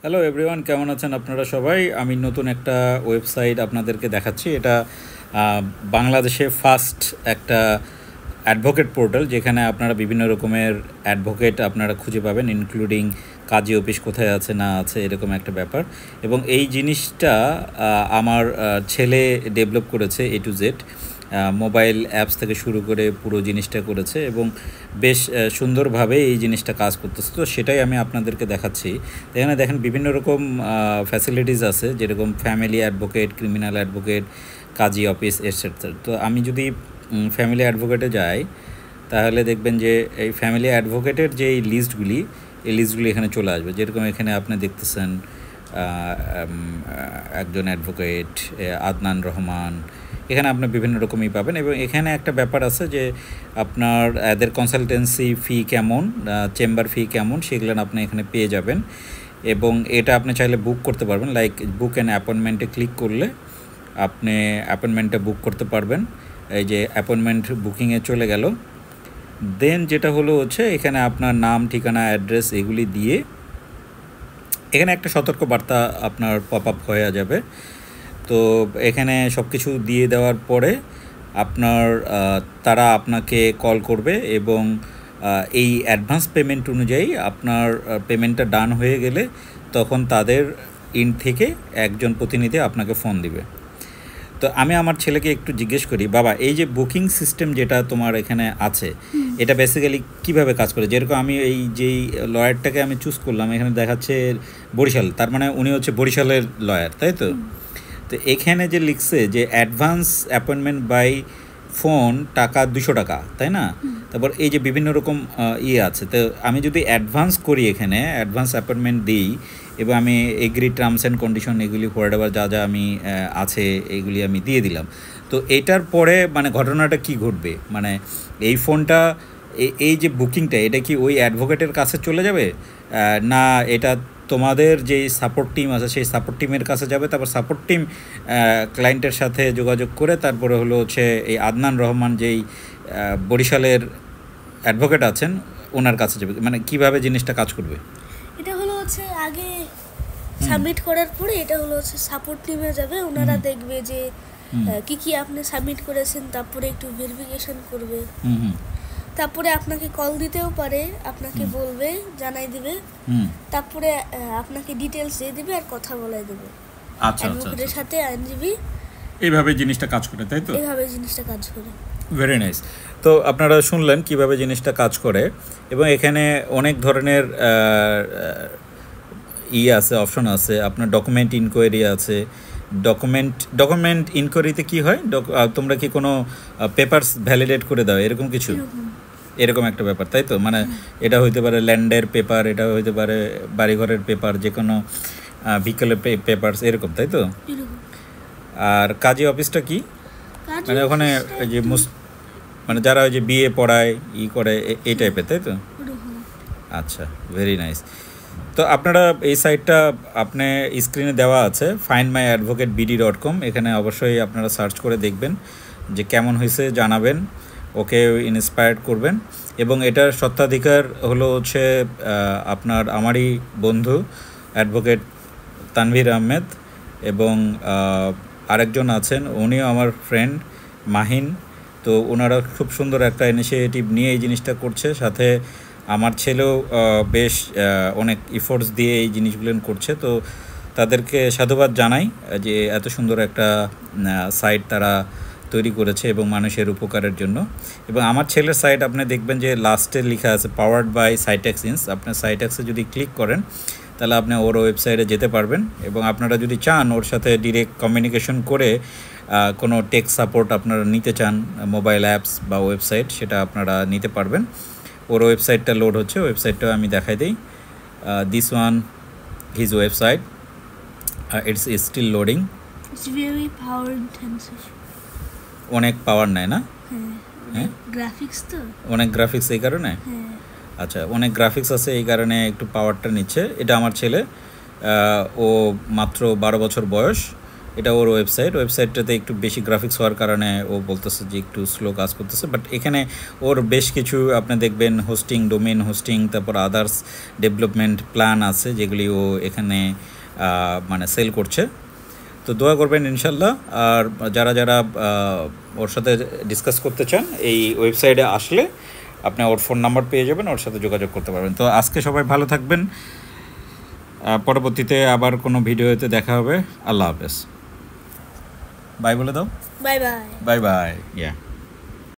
Hello everyone, কেমন আছেন আপনারা সবাই? আমি নতুন একটা ওয়েবসাইট আপনাদেরকে দেখাচ্ছি। এটা বাংলাদেশে ফার্স্ট একটা অ্যাডভোকেট পোর্টাল, যেখানে আপনারা বিভিন্ন রকমের অ্যাডভোকেট আপনারা খুঁজে পাবেন, ইনক্লুডিং কাজী অফিস কোথায় আছে না আছে এরকম একটা ব্যাপার। এবং এই জিনিসটা আমার ছেলে ডেভেলপ করেছে A to Z, mobile apps থেকে শুরু করে পুরো জিনিসটা করেছে এবং বেশ সুন্দরভাবে এই জিনিসটা কাজ করতেছে। তো সেটাই আমি আপনাদেরকে দেখাচ্ছি। এখানে দেখেন বিভিন্ন রকম ফ্যাসিলিটিস আছে, যেরকম ফ্যামিলি অ্যাডভোকেট, ক্রিমিনাল অ্যাডভোকেট, কাজী অফিস এটসেট্রা। তো আমি যদি ফ্যামিলি অ্যাডভোকেটে যাই, তাহলে দেখবেন যে এই ফ্যামিলি অ্যাডভোকেটের যে এই লিস্টগুলি এখানে চলে আসবে। যেরকম এখানে আপনি দেখতেছেন একজন অ্যাডভোকেট আদনান রহমান, এখানে আপনি বিভিন্ন রকমই পাবেন। এবং এখানে একটা ব্যাপার আছে যে আপনার এদের কনসালটেন্সি ফি কেমন, চেম্বার ফি কেমন, সেগুলো আপনি এখানে পেয়ে যাবেন। এবং এটা আপনি চাইলে বুক করতে পারবেন, লাইক বুক অ্যান্ড অ্যাপয়েন্টমেন্টে ক্লিক করলে আপনি অ্যাপয়েন্টমেন্টটা বুক করতে পারবেন। এই যে অ্যাপয়েন্টমেন্ট বুকিংয়ে চলে গেল। দেন যেটা হলো হচ্ছে এখানে আপনার নাম, ঠিকানা, অ্যাড্রেস এগুলি দিয়ে এখানে একটা সতর্ক বার্তা আপনার পপ আপ হয়ে যাবে। তো এখানে সব কিছু দিয়ে দেওয়ার পরে আপনার তারা আপনাকে কল করবে এবং এই অ্যাডভান্স পেমেন্ট অনুযায়ী আপনার পেমেন্টটা ডান হয়ে গেলে তখন তাদের ইন থেকে একজন প্রতিনিধি আপনাকে ফোন দিবে। তো আমি আমার ছেলেকে একটু জিজ্ঞেস করি, বাবা এই যে বুকিং সিস্টেম যেটা তোমার এখানে আছে, এটা বেসিক্যালি কিভাবে কাজ করে? যেরকম আমি এই যেই লয়ারটাকে আমি চুজ করলাম, এখানে দেখাচ্ছে বরিশাল, তার মানে উনি হচ্ছে বরিশালের লয়ার, তাই তো? তো এখানে যে লিখছে যে অ্যাডভান্স অ্যাপয়েন্টমেন্ট বাই ফোন টাকা 200 টাকা, তাই না? তারপর এই যে বিভিন্ন রকম আছে। তো আমি যদি অ্যাডভান্স করি, এখানে অ্যাডভান্স অ্যাপয়েন্টমেন্ট দিই এবং আমি এগ্রি টার্মস অ্যান্ড কন্ডিশন এগুলি হোয়াটএভার যা যা আমি আছে এইগুলি আমি দিয়ে দিলাম। তো এটার পরে মানে ঘটনাটা কি ঘটবে, মানে এই ফোনটা এই যে বুকিংটা এটা কি ওই অ্যাডভোকেটের কাছে চলে যাবে, না এটা তোমাদের যে সাপোর্ট টিম আছে সেই সাপোর্ট টিমের কাছে যাবে? তারপর সাপোর্ট টিম ক্লায়েন্টের সাথে যোগাযোগ করে তারপরে হলো হচ্ছে এই আদনান রহমান যেই বরিশালের অ্যাডভোকেট আছেন ওনার কাছে যাবে? মানে কিভাবে জিনিসটা কাজ করবে? এটা হলো হচ্ছে আগে সাবমিট করার পরে এটা হলো হচ্ছে সাপোর্ট টিমে যাবে, ওনারা দেখবে যে কি কি আপনি সাবমিট করেছেন, তারপরে একটু ভেরিফিকেশন করবে, তারপরে আপনাকে কল দিতেও পারে, আপনাকে বলবে, জানাই দিবে, তারপরে আপনাকে ডিটেলস দিয়ে দিবে আর কথা বলাই দেবে। আচ্ছা, অ্যাডভোকেটের সাথে আইনজীবী, এইভাবে জিনিসটা কাজ করে, তাই তো? এইভাবে জিনিসটা কাজ করে। Very nice. তো আপনারা শুনলেন কিভাবে জিনিসটা কাজ করে। এবং এখানে অনেক ধরনের আছে, অপশন আছে। আপনার ডকুমেন্ট ইনকোয়ারি আছে। ডকুমেন্ট ইনকোয়ারিতে কি হয়, তোমরা কি কোনো পেপারস ভ্যালিডেট করে দাও এরকম কিছু? এরকম একটা ব্যাপার, তাই তো? মানে এটা হইতে পারে ল্যান্ডের পেপার, এটা হইতে পারে বাড়িঘরের পেপার, যে কোনো ভিকেলের পেপারস এরকম, তাই তো? আর কাজী অফিসটা কি, মানে ওখানে ওই যে মানে যারা ওই যে বিয়ে পড়ায় করে এই টাইপের, তাই তো? আচ্ছা, ভেরি নাইস। তো আপনারা এই সাইটটা আপনি স্ক্রিনে দেওয়া আছে findmyadvocatebd.com, এখানে অবশ্যই আপনারা সার্চ করে দেখবেন যে কেমন হয়েছে, জানাবেন, ওকে ইন্সপায়ার্ড করবেন। এবং এটার স্বত্বাধিকার হলো হচ্ছে আপনার আমারই বন্ধু অ্যাডভোকেট তানভীর আহমেদ, এবং আরেকজন আছেন, উনিও আমার ফ্রেন্ড মাহিন। তো ওনারা খুব সুন্দর একটা ইনিশিয়েটিভ নিয়ে এই জিনিসটা করছে। সাথে আমার ছেলেও বেশ অনেক ইফোর্টস দিয়ে এই জিনিসগুলো করছে। তো তাদেরকে সাধুবাদ জানাই যে এত সুন্দর একটা সাইট তারা তৈরি করেছে এবং মানুষের উপকারের জন্য। এবং আমার ছেলের সাইট আপনি দেখবেন যে লাস্টে লেখা আছে পাওয়ার্ড বাই সাইটেক্সিন্স। আপনি সাইটেক্সে যদি ক্লিক করেন তাহলে আপনি ওর ওয়েবসাইটে যেতে পারবেন। এবং আপনারা যদি চান ওর সাথে ডিরেক্ট কমিউনিকেশন করে কোনো টেক সাপোর্ট আপনারা নিতে চান, মোবাইল অ্যাপস বা ওয়েবসাইট, সেটা আপনারা নিতে পারবেন। ওর ওয়েবসাইটটা লোড হচ্ছে, ওয়েবসাইটটা আমি দেখাই দিই। This one his website, it's still loading. It's very power intensive, অনেক পাওয়ার নেয় না? হ্যাঁ, গ্রাফিক্স তো অনেক গ্রাফিক্স, এই কারণে। আচ্ছা, অনেক গ্রাফিক্স আছে এই কারণে একটু পাওয়ারটা নিচ্ছে। এটা আমার ছেলে, ও মাত্র 12 বছর বয়স। এটা ওর ওয়েবসাইটটাতে একটু বেশি গ্রাফিক্স হওয়ার কারণে ও বলতেছে যে একটু স্লো কাজ করতেছে, বাট এখানে ওর বেশ কিছু আপনি দেখবেন হোস্টিং, ডোমেন হোস্টিং, তারপর আদার্স ডেভেলপমেন্ট প্ল্যান আছে যেগুলি ও এখানে মানে সেল করছে। তো দোয়া করবেন ইনশাল্লাহ। আর যারা যারা ওর সাথে ডিসকাস করতে চান এই ওয়েবসাইটে আসলে আপনি ওর ফোন নাম্বার পেয়ে যাবেন, ওর সাথে যোগাযোগ করতে পারবেন। তো আজকে সবাই ভালো থাকবেন, পরবর্তীতে আবার কোনো ভিডিওতে দেখা হবে। আল্লাহ হাফেজ, বাই বলে দাও। Bye bye. বাই বাই, ইয়া।